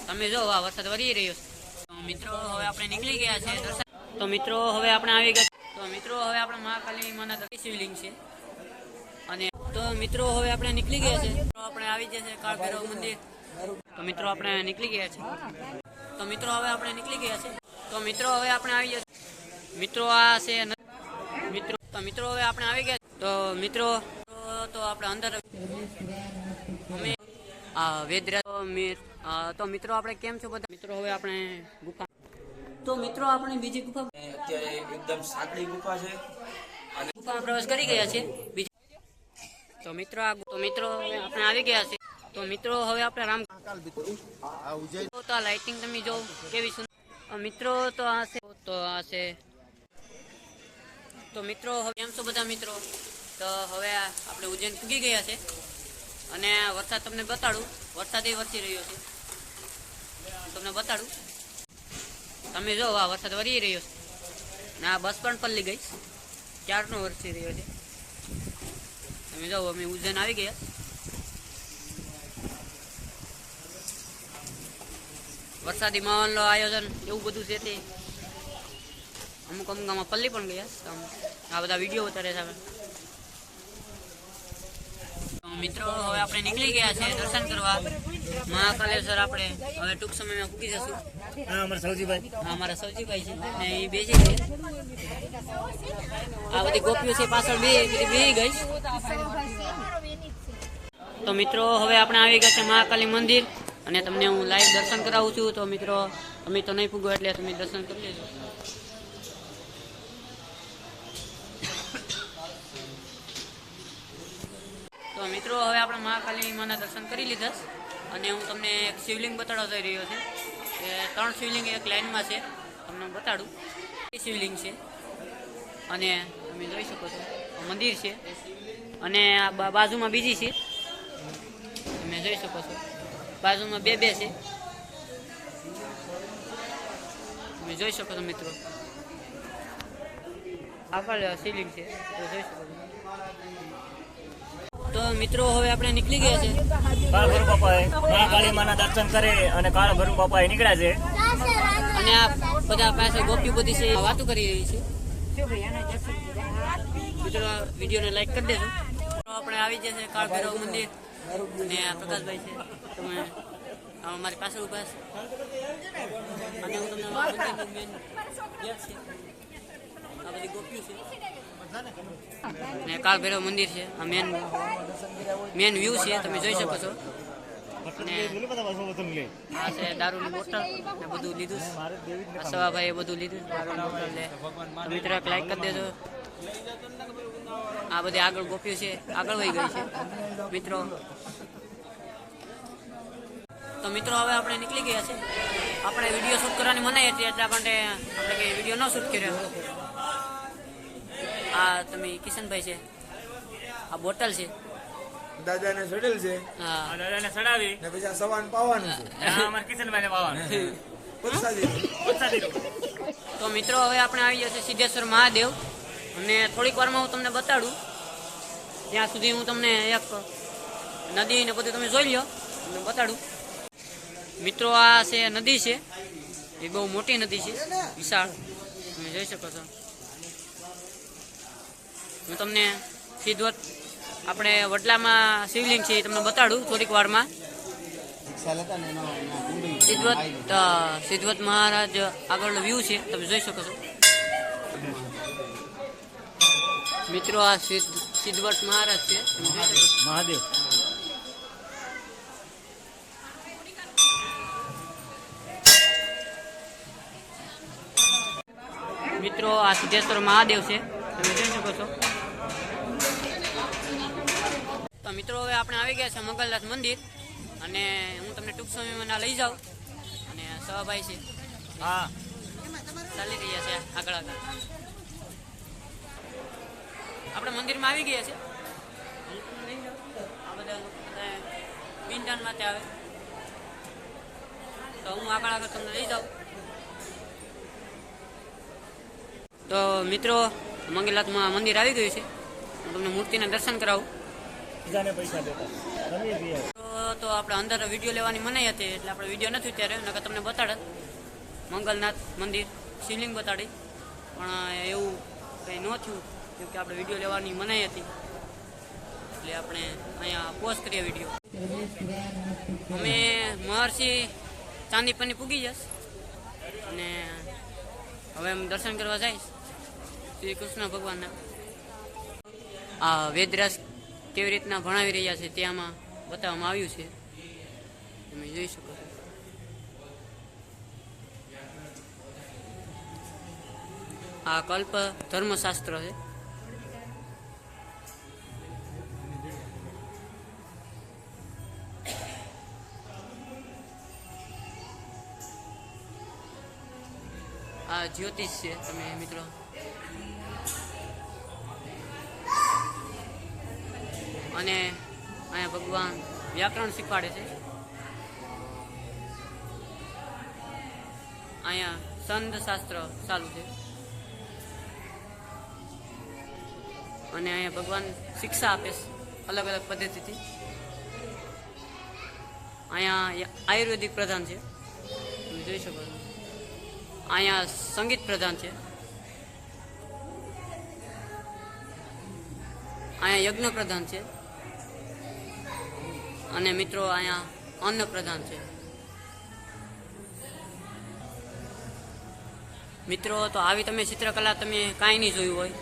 તમે જો આ વરસાદ વરી રહ્યો છે. તો મિત્રો હવે આપણે નીકળી ગયા છે દર્શન. તો મિત્રો હવે આપણે આવી ગયા. તો મિત્રો હવે આપણે મહાકાલી માના દર્શન શિવલિંગ છે. અને તો મિત્રો હવે આપણે નીકળી ગયા છે. તો આપણે આવી જશે કાળ ભૈરવ મંદિર. તો મિત્રો આપણે નીકળી ગયા છે. તો મિત્રો હવે આપણે નીકળી ગયા છે. તો મિત્રો હવે આપણે આવી ગયા. મિત્રો આ છે મિત્રો. તો મિત્રો હવે આપણે આવી ગયા. તો મિત્રો તો આપણે અંદર અમે તો મિત્રો આપણે કેમ છો બધા મિત્રો? હવે આપણે ગુફા. તો મિત્રો આપણે બીજી ગુફા અત્યારે એકદમ સાંકડી ગુફા છે અને ગુફામાં પ્રવેશ કરી ગયા છે. તો મિત્રો આપણે આવી ગયા છે. તો મિત્રો હવે આપણે રામ તો લાઇટિંગ તમે જો કેવી સુંદર મિત્રો. તો આ છે તો મિત્રો હવે કેમ છો બધા મિત્રો? તો હવે આપણે ઉજ્જૈન પૂગી ગયા છે અને વરસાદ તમને બતાડું. વરસાદ એ વરસી રહ્યો છે. તમને બતાડું. તમે જો આ વરસાદ વરી રહ્યો છે ને આ બસ પણ પલ્લી ગઈ. ક્યારનો વરસી રહ્યો છે. તમે જો અમે ઉજ્જૈન આવી ગયા. વરસાદી માહોલનું આયોજન એવું બધું છે તે અમુક આમાં પલ્લી પણ ગયા. આ બધા વિડીયો ઉતારે છે. મિત્રો હવે આપણે નીકળી ગયા છે દર્શન કરવા મહાકાલેશ્વર. આપણે હવે ટૂંક સમયમાં પૂકી જશું. અમારા સૌજીભાઈ છે ને એ બેસી છે. આ બધી ગોપીઓ છે પાછળ બે ગઈ. તો મિત્રો હવે આપણે આવી ગયા છે મહાકાલી મંદિર અને તમને હું લાઈવ દર્શન કરાવું છું. તો મિત્રો અમે તો નહીં પૂગો એટલે તમે દર્શન કરી લેજો. તો મિત્રો હવે આપણે મહાકાલી માના દર્શન કરી લીધા અને હું તમને એક શિવલિંગ બતાડવા જઈ રહ્યો છું. એ 3 શિવલિંગ એક લાઈનમાં છે. તમને બતાડું. શિવલિંગ છે અને તમે જોઈ શકો છો મંદિર છે અને આ બાજુમાં બીજી છે. તમે જોઈ શકો છો બાજુમાં બે છે. તમે જોઈ શકો છો મિત્રો. આગળ શિવલિંગ છે તો જોઈ શકો છો. તો મિત્રો હવે આપણે નીકળી ગયા છે. કાળ ભૈરવ બાપાએ મહાકાળી માના દર્શન કરે અને કાળ ભૈરવ બાપાએ નીકળ્યા છે અને આ બધા પાસે ગોપીઓ બધી છે વાતો કરી રહી છે. મિત્રો વિડીયોને લાઈક કરી દેજો. આપણે આવી જશે કાળ ભૈરવ મંદિર અને આ પ્રકાશભાઈ છે. તમે અમારી પાસે ઉભા છે અને હું તમને મંદિરનું મેન ગેટ છે. આ બધી ગોપીઓ છે ને કાળ ભૈરવ મંદિર છે. આ મેન વ્યૂ છે. તમે જોઈ શકો છો. અને આ છે દારૂની બોટલ ને બધું લીધું. આ સવાભાઈએ બધું લીધું દારૂની બોટલ. તો મિત્રો લાઈક કરી દેજો. આ બધી આગળ ગોપીઓ છે આગળ વહી ગઈ છે મિત્રો. તો મિત્રો હવે આપણે નીકળી ગયા છે. આપણે વિડીયો શૂટ કરવાની મનાઈ હતી એટલા માટે આપણે કંઈ વિડીયો ન શૂટ કર્યો. આ તમે કિશનભાઈ છે. આ બોટલ છે દાદાને સડેલ છે. હા દાદાને ચડાવી ને પછી આ સવાન પાવાનું છે. અમારે કિશનભાઈને પાવાનું. તો મિત્રો હવે આપણે આવી ગયા છે સિદ્ધેશ્વર મહાદેવ અને થોડીક વારમાં હું તમને બતાડું. ત્યાં સુધી હું તમને એક નદી ને બધું તમે જોઈ લો. તમને બતાડું. મિત્રો આ છે નદી છે. એ બહુ મોટી નદી છે વિશાળ. તમે જોઈ શકો છો. હું તમને સિદ્ધવત આપણે વડલામાં શિવલિંગ છે એ તમને બતાડું થોડીક વારમાં. સિદ્ધવત મહારાજ આગળનો વ્યૂ છે તમે જોઈ શકો છો મિત્રો. આ સિદ્ધવત મહારાજ છે મહાદેવ. મિત્રો આ સિદ્ધેશ્વર મહાદેવ છે તમે જોઈ શકો છો. તો મિત્રો હવે આપણે આવી ગયા છે મંગલનાથ મંદિર અને હું તમને ટૂંક સમયમાં લઈ જાઉં. અને સવાભાઈ છે હા ચાલી રહ્યા છે આગળ આપણે મંદિરમાં આવી ગયા છે. આ બધા પિંડદાન માટે આવે તો હું આગળ તમને લઈ જાઉં. તો મિત્રો મંગલનાથમાં મંદિર આવી ગયું છે. હું તમને મૂર્તિના દર્શન કરાવું. પૈસા દેતા તો તો આપણે અંદર વિડીયો લેવાની મનાઈ હતી એટલે આપણે વિડીયો નથી ત્યારે નકર તમને બતાડત મંગલનાથ મંદિર શિવલિંગ બતાડી પણ એવું કંઈ ન થયું કેમ કે આપણે વિડીયો લેવાની મનાઈ હતી એટલે આપણે અહીંયા પોઝ કરીએ વિડીયો. અમે મહર્ષિ ચાંદીપરની પૂગી જશ અને હવે અમે દર્શન કરવા જઈશ શ્રી કૃષ્ણ ભગવાનના. આ વેદરાજ કેવી રીતના ભણાવી રહ્યા છે તે આમાં બતાવવામાં આવ્યું છે, તમે જોઈ શકો છો. આ કલ્પ ધર્મશાસ્ત્ર છે. આ જ્યોતિષ છે તમે મિત્રો અને અહીંયા ભગવાન વ્યાકરણ શીખવાડે છે. અહીંયા સંત શાસ્ત્ર ચાલુ છે અને અહીંયા ભગવાન શિક્ષા આપે છે અલગ અલગ પદ્ધતિથી. અહીંયા આયુર્વેદિક પ્રધાન છે તમે જોઈ શકો છો. અહીંયા સંગીત પ્રધાન છે. અહીંયા યજ્ઞ પ્રધાન છે અને મિત્રો અહીંયા અન્ન પ્રધાન છે. મિત્રો તો આવી તમે ચિત્રકલા તમે કાંઈ નહીં જોયું હોય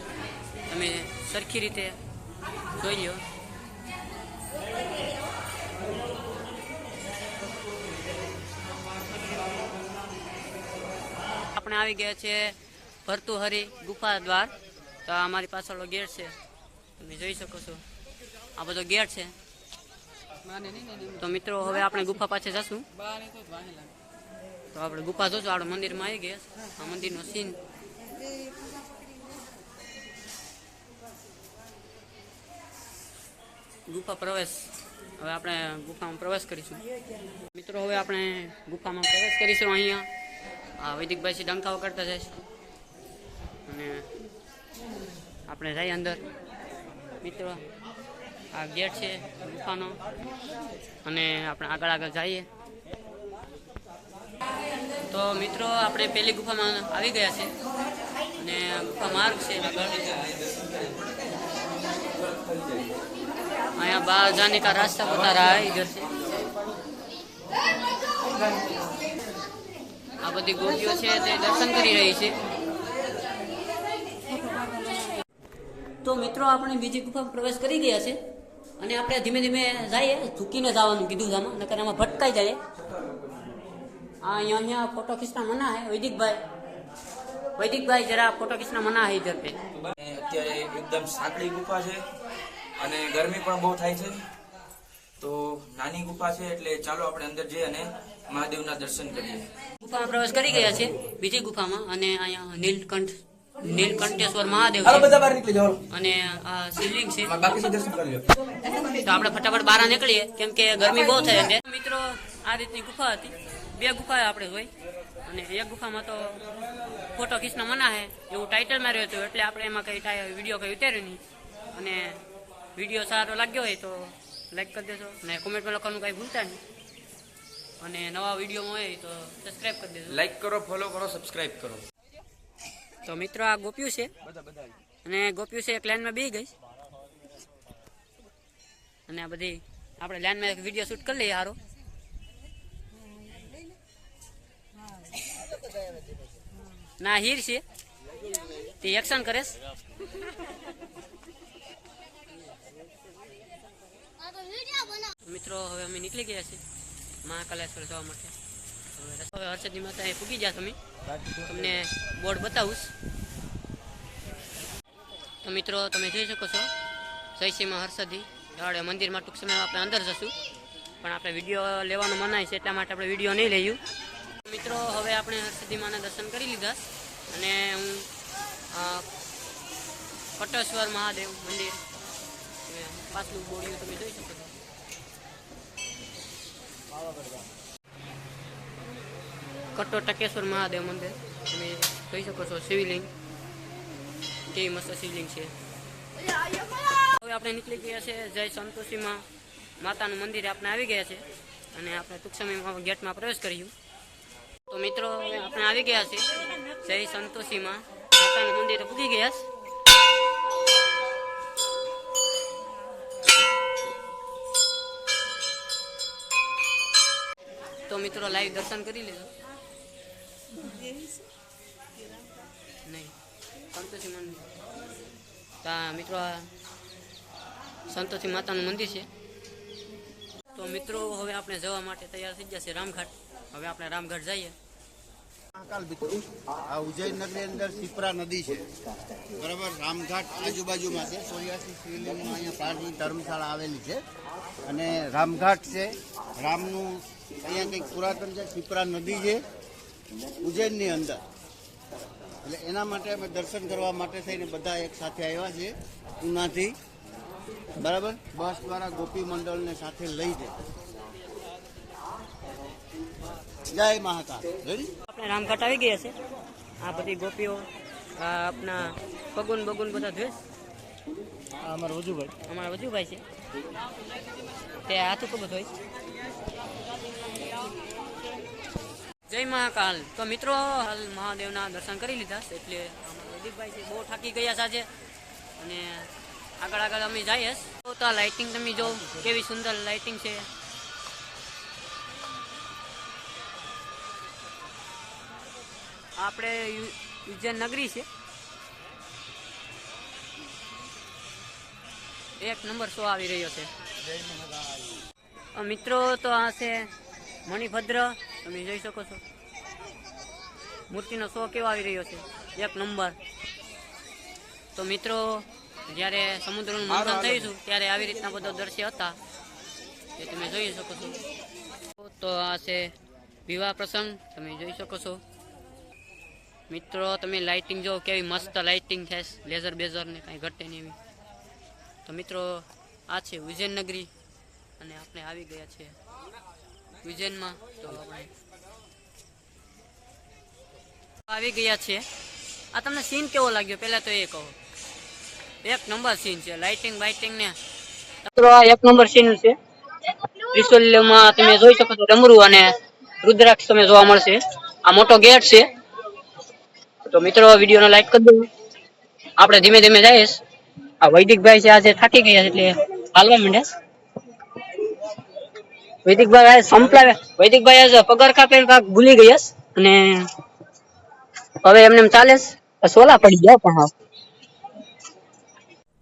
તમે સરખી રીતે જોઈ લો. આપણે આવી ગયા છે ભર્તુહરી ગુફા દ્વાર. તો આ અમારી પાછળનો ગેટ છે તમે જોઈ શકો છો. આ બધો ગેટ છે. તો મિત્રો હવે આપણે ગુફા પાસે જશું. તો આપણે ગુફા જોશું. આપણે મંદિરમાં આવી ગયા. આ મંદિરનો સીન ગુફા પ્રવેશ. હવે આપણે ગુફામાં પ્રવેશ કરીશું. મિત્રો હવે આપણે ગુફામાં પ્રવેશ કરીશું. અહીંયા આ વૈદિકભાઈ થી ડંકાઓ કરતા જઈશ અને આપણે જઈએ અંદર. મિત્રો આ ગેટ છે ગુફાનો અને આપણે આગળ આગળ જઈએ. તો મિત્રો આપણે પહેલી ગુફામાં આવી ગયા છે અને ગુફા માર્ગ છે આગળ. અહીંયા બહાર જાने का रास्ता बता रहा है इधर से. આ બધી ગોપીઓ છે તે દર્શન કરી રહી છે. તો મિત્રો આપણે બીજી ગુફામાં પ્રવેશ કરી ગયા છે અને આપણે ધીમે ધીમે જઈએ. ઝૂકીને જવાનું કીધું છે આમાં નકર આમાં ભટકાઈ જાય. અહીંયા फोटो खींचना मना है. वैदिक भाई जरा फोटो खींचना मना है इधर पे. અત્યારે એકદમ સાંકડી ગુફા છે અને ગરમી પણ બહુ થાય છે. તો નાની ગુફા છે એટલે ચાલો આપણે અંદર જઈએ અને મહાદેવના દર્શન કરીએ. ગુફામાં પ્રવેશ કરી ગયા છે બીજી ગુફામાં અને અહીંયા નીલકંઠેશ્વર મહાદેવ છે અને આ શિવલિંગ છે. તો આપણે ફટાફટ બહાર નીકળીએ કેમ કે ગરમી બહુ થાય છે. મિત્રો આ રીતની ગુફા હતી. બે ગુફા આપણે જોઈ અને એક ગુફામાં તો ફોટો ખીચના મના હે એવું ટાઇટલ માર્યું હતું એટલે આપણે એમાં કઈ વિડીયો કઈ ઉતાર્યો નહીં. અને વિડીયો સારો લાગ્યો હોય તો લાઈક કરી દેજો અને કોમેન્ટમાં લખવાનું કંઈ ભૂલતા નહીં. અને નવા વિડીયોમાં હોય તો સબસ્ક્રાઈબ કરી દેજો. લાઈક કરો, ફોલો કરો, સબસ્ક્રાઇબ કરો. તો મિત્રો આ ગોપ્યું છે અને ગોપ્યું છે એક લાઈનમાં બેસી ગઈ અને આ બધી આપણે લાઈનમાં એક વિડીયો શૂટ કરી લઈએ સારો. ના હીર છે તે એક્શન કરેશ. મિત્રો હવે અમે નીકળી ગયા છીએ મહાકાલેશ્વર જવા માટે. હવે હર્ષદની માતા એ પૂગી ગયા તમે તમને બોર્ડ બતાવું. તો મિત્રો તમે જોઈ શકો છો જયસિંહમાં હર્ષદી હવે મંદિરમાં ટૂંક સમયમાં આપણે અંદર જશું પણ આપણે વિડીયો લેવાનું મનાય છે એટલા માટે આપણે વિડીયો નહીં લઈએ. મિત્રો હવે આપણે હર્ષદી માના દર્શન કરી લીધા અને હું કટેશ્વર મહાદેવ મંદિર પાછલું બોર્ડિયું તમે જોઈ શકો છો. કટોટકેશ્વર મહાદેવ મંદિર તમે જોઈ શકો છો. શિવલિંગ કેવી મસ્ત શિવલિંગ છે. હવે આપણે નીકળી ગયા છે જય સંતોષીમાં માતાનું મંદિર આપણે આવી ગયા છે અને આપણે ટૂંક સમયમાં ગેટમાં પ્રવેશ કર્યું. તો મિત્રો હવે આપણે આવી ગયા છે જય સંતોષીમાં માતાનું મંદિરે પૂગી ગયા છે. તો મિત્રો લાઈવ દર્શન કરી લેજો. નહીં સંતોષી મંદિર મિત્રો આ સંતોષી માતાનું મંદિર છે. તો મિત્રો હવે આપણે જવા માટે તૈયાર થઈ જશે રામઘાટ. હવે આપણે રામઘાટ જઈએ. મહાકાલ મિત્રો આ ઉજ્જૈન નગરની અંદર શિપ્રા નદી છે બરાબર. રામઘાટ આજુબાજુમાં છે. 84 શિવલિંગમાં અહીંયા પ્રાચીન ધર્મશાળા આવેલી છે અને રામઘાટ છે. રામનું અહીંયા કંઈક પુરાતન છે. શિપ્રા નદી છે ઉજ્જૈનની અંદર. એટલે એના માટે અમે દર્શન કરવા માટે થઈને બધા એક સાથે આવ્યા છે ઉનાથી બરાબર. બસ દ્વારા ગોપી મંડળને સાથે લઈ જાય. જય મહાકાલ. આપણે રામઘાટ આવી ગયા છે. આ બધી ગોપીઓ આ આપણા પગુન બગુન બધા ધ્વેસ. આ અમારા વજુભાઈ. અમારા વજુભાઈ છે તે હાથું કબૂત હોય. જય મહાકાલ. તો મિત્રો હાલ મહાદેવના દર્શન કરી લીધા એટલે અમારા વજીભાઈ છે બહુ થાકી ગયા છે આજે અને આગળ આગળ અમે જઈએ. તો આ લાઇટિંગ તમે જો કેવી સુંદર લાઇટિંગ છે. આપણે ઉજ્જૈન નગરી છે. એક નંબર શો આવી રહ્યો છે. મિત્રો તો આ છે મણિભદ્ર. તમે જોઈ શકો છો મૂર્તિનો શો કેવો આવી રહ્યો છે. એક નંબર. તો મિત્રો જ્યારે સમુદ્રનું મંથન થઈશું ત્યારે આવી રીતના બધો દ્રશ્ય હતા એ તમે જોઈ શકો છો. તો આ છે વિવાહ પ્રસંગ. તમે જોઈ શકો છો મિત્રો. તમે લાઇટિંગ જો કેવી મસ્ત લાઇટિંગ છે. લેઝર બેઝર ને કાંઈ ઘટે નહીં એવી. તો મિત્રો આ છે ઉજ્જૈન નગરી અને આપણે આવી ગયા છે ઉજ્જૈનમાં. તો આપણે આવી ગયા છે. આ તમને સીન કેવો લાગ્યો પહેલા તો એ કહો. એક નંબર સીન છે. લાઇટિંગ બાઇટિંગ ને મિત્રો આ એક નંબર સીન છે. ત્રિશુલ્યમાં તમે જોઈ શકો છો ડમરું અને રુદ્રાક્ષ તમે જોવા મળશે. આ મોટો ગેટ છે. તો મિત્રો વિડીયોને લાઈક કરી દો. આપણે ધીમે ધીમે જઈશ. આ વૈદિકભાઈ છે આજે થાકી ગયા એટલે હાલવા માંડ્યા. વૈદિકભાઈ સંપલાવે. વૈદિકભાઈ આજે પગરખા પહેલ કાક ભૂલી ગયા અને હવે એમને એમ ચાલે સોલા પડી ગયા. પણ હા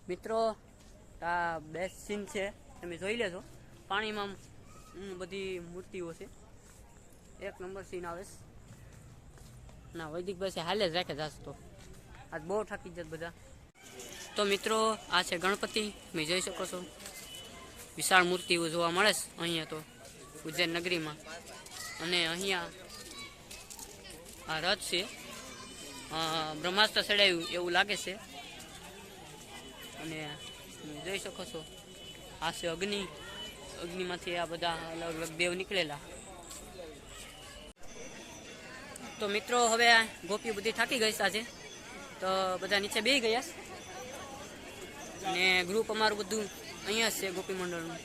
મિત્રો આ બેસ્ટ સીન છે. તમે જોઈ લેજો. પાણીમાં બધી મૂર્તિઓ છે. એક નંબર સીન આવે ના. વૈદિકભાઈ છે હાલે જ રાખે જાસ. તો આજ બહુ થાકી જત બધા. તો મિત્રો આ છે ગણપતિ. તમે જોઈ શકો છો વિશાળ મૂર્તિઓ જોવા મળે છે અહીંયા તો ઉજ્જૈન નગરીમાં. અને અહીંયા આ રથ છે. બ્રહ્માસ્ત્ર ચડાવ્યું એવું લાગે છે. અને તમે જોઈ શકો છો આ છે અગ્નિ. અગ્નિમાંથી આ બધા અલગ અલગ દેવ નીકળેલા. તો મિત્રો હવે ગોપીઓ બધી થાકી ગઈ આજે તો બધા નીચે બેસી ગયા અને ગ્રુપ અમારું બધું અહીંયા જ છે ગોપી મંડળનું.